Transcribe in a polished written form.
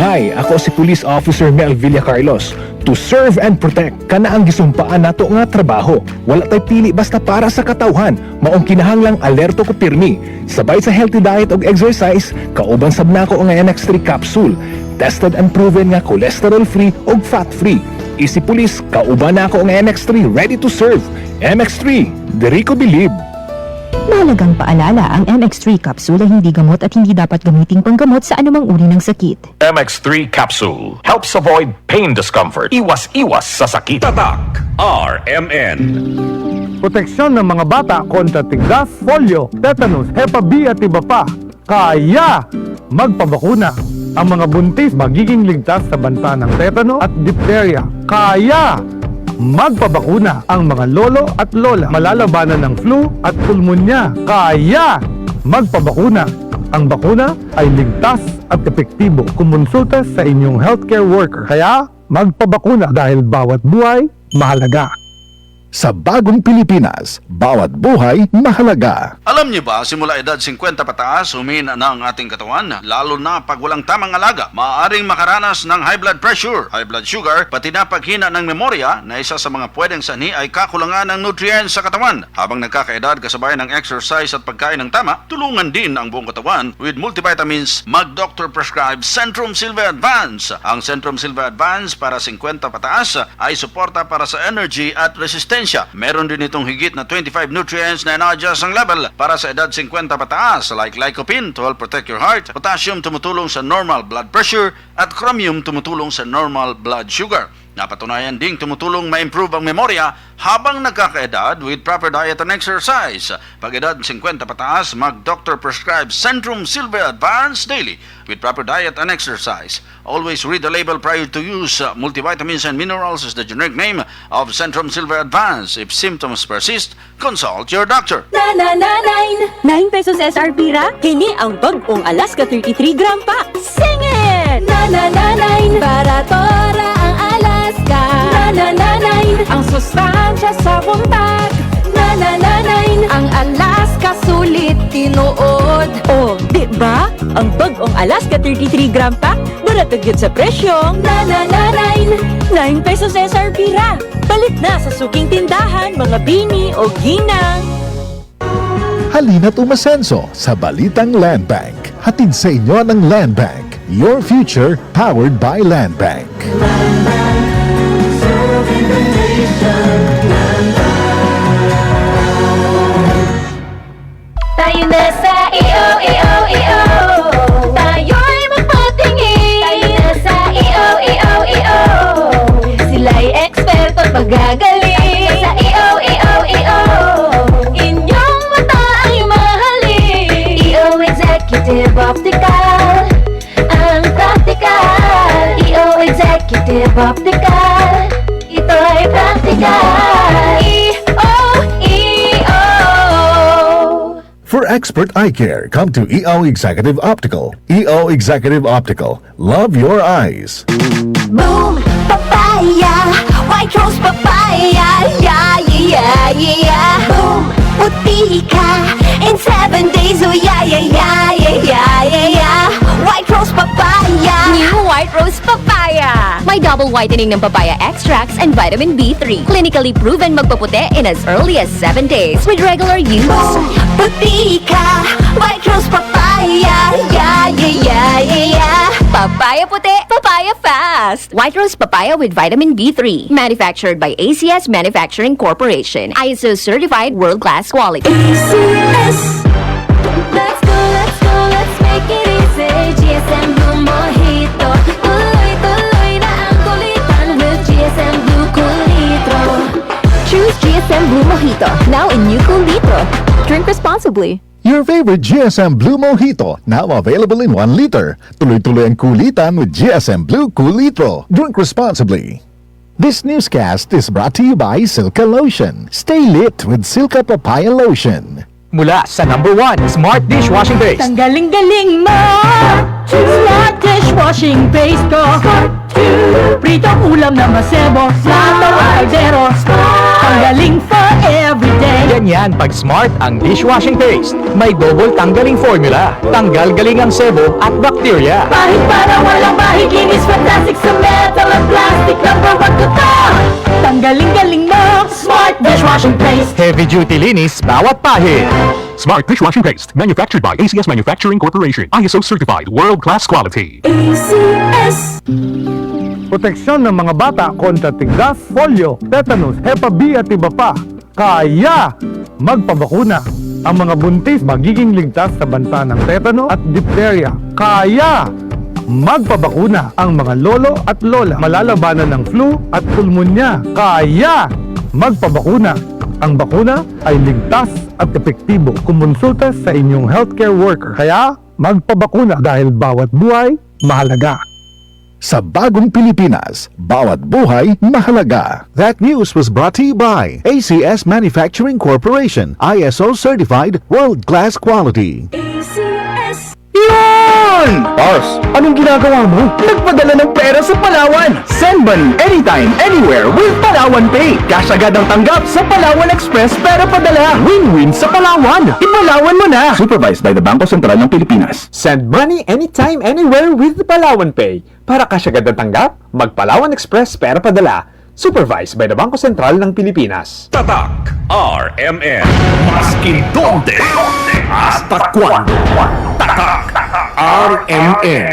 Hi, ako si Police Officer Mel Villacarlos. To serve and protect, kana ang gisumpaan nato nga trabaho. Wala tay pili basta para sa katawhan. Maong kinahanglang alerto ko pirmi. Sabay sa healthy diet og exercise, kauban sab nako nga NX3 capsule. Tested and proven nga cholesterol-free og fat-free. Easy Police, kauban nako nga NX3 ready to serve. MX3, diri ko believe. Mahalagang paalala, ang MX3 capsule ay hindi gamot at hindi dapat gamiting panggamot sa anumang uri ng sakit. MX3 capsule helps avoid pain discomfort. Iwas-iwas sa sakit. Tatak RMN. Proteksyon ng mga bata kontra tigdas, polio, tetanus, Hep B at iba pa. Kaya magpabakuna. Ang mga buntis magiging ligtas sa banta ng tetano at diphtheria. Kaya magpabakuna. Ang mga lolo at lola malalabanan ng flu at pulmonya. Kaya magpabakuna. Ang bakuna ay ligtas at epektibo. Kumonsulta sa inyong healthcare worker. Kaya magpabakuna dahil bawat buhay mahalaga. Sa bagong Pilipinas, bawat buhay mahalaga. Alam niyo ba, simula edad 50 pataas, humina na ang ating katawan, lalo na pag walang tamang alaga. Maaaring makaranas ng high blood pressure, high blood sugar, pati na paghina ng memorya na isa sa mga pwedeng sanhi ay kakulangan ng nutrients sa katawan. Habang nagkakaedad, kasabay ng exercise at pagkain ng tama, tulungan din ang buong katawan with multivitamins. Mag-doctor prescribe Centrum Silver Advance. Ang Centrum Silver Advance para 50 pataas ay suporta para sa energy at resistensya. Meron din itong higit na 25 nutrients na ina-adjust ang level para sa edad 50 pataas like lycopene to help protect your heart, potassium tumutulong sa normal blood pressure at chromium tumutulong sa normal blood sugar. Napatunayan ding tumutulong ma-improve ang memorya habang nagkakaedad with proper diet and exercise. Pag edad 50 pataas, mag-doctor prescribe Centrum Silver Advance daily with proper diet and exercise. Always read the label prior to use. Multivitamins and minerals is the generic name of Centrum Silver Advance. If symptoms persist, consult your doctor. 9 pesos SRP ra. Kini ang bag-ong Alaska 33 gram pack. Sing it! 9 para tora ang Alaska. 9 ang sustansya sa buntag. 9 ang Alaska sulit tinuod. Oh, di ba? Ang bag-ong Alaska 33 gram pack naratagid sa presyong 9 pesos SRP ra. Balik na sa suking tindahan, mga bini o ginang. Halina't umasenso sa Balitang Land Bank. Hatid sa inyo ng Land Bank. Your future powered by Land Bank. Tayo na sa EO. Tayo'y magpatingin. Tayo na sa EO. Sila'y eksperto at magagaling. Sa EO. Inyong mata ang mahalin. EO Executive Optical. Ang practical. EO Executive Optical. Ito'y practical. For expert eye care, come to EO Executive Optical. EO Executive Optical. Love your eyes. Boom, papaya, white rose papaya, yeah. Boom, puti ka in 7 days, oh yeah. White rose papaya. New White Rose Papaya. May double whitening ng papaya extracts and vitamin B3. Clinically proven magpaputi in as early as 7 days with regular use. Boom, puti ka, white rose papaya, yeah. Papaya puti, papaya fast. White Rose Papaya with vitamin B3. Manufactured by ACS Manufacturing Corporation. ISO certified world-class quality. ACS. Let's go, let's make it easy. GSM Blue Mojito. Tuloy na ang kulitan with GSM Blue Cool Litro. Choose GSM Blue Mojito. Now in new Cool Litro. Drink responsibly. Your favorite GSM Blue Mojito, now available in 1 liter. Tuloy-tuloy ang kulitan with GSM Blue Cool Litro. Drink responsibly. This newscast is brought to you by Silka Lotion. Stay lit with Silka Papaya Lotion. Mula sa #1 Smart Dishwashing Base. Tanggaling-galing mo. Smart dishwashing base ko. Pritong ulam na masebo. Plato o kaldero. Tanggaling everyday. Ganyan pag Smart ang dishwashing paste. May double tanggaling formula. Tanggal galing ang sebo at bakterya. Bahid para walang bahid, linis fantastic sa metal at plastic. Number one ko to. Tanggaling-galing mo, Smart Dishwashing Paste. Heavy duty linis bawat pahid. Smart dishwashing paste, manufactured by ACS Manufacturing Corporation. ISO certified, world-class quality. ACS. Proteksyon ng mga bata kontra tigdas, polio, tetanus, Hepa B at iba pa. Kaya magpabakuna. Ang mga buntis magiging ligtas sa banta ng tetano at diphtheria. Kaya magpabakuna. Ang mga lolo at lola malalabanan ng flu at pulmonya. Kaya magpabakuna. Ang bakuna ay ligtas at epektibo. Kumonsulta sa inyong healthcare worker. Kaya magpabakuna dahil bawat buhay mahalaga. Sa bagong Pilipinas, bawat buhay mahalaga. That news was brought to you by ACS Manufacturing Corporation, ISO certified, world-class quality. ACS. Yun! Boss, anong ginagawa mo? Nagpadala ng pera sa Palawan. Send money anytime, anywhere with Palawan Pay. Cash agad ang tanggap sa Palawan Express pera padala. Win-win sa Palawan. Ipalawan mo na. Supervised by the Bangko Sentral ng Pilipinas. Send money anytime, anywhere with Palawan Pay. Para cash agad ang tanggap, mag-Palawan Express pera padala. Supervised by the Bangko Sentral ng Pilipinas. Tatak RMN. Maskin donde hasta cuando. Tatak RMN.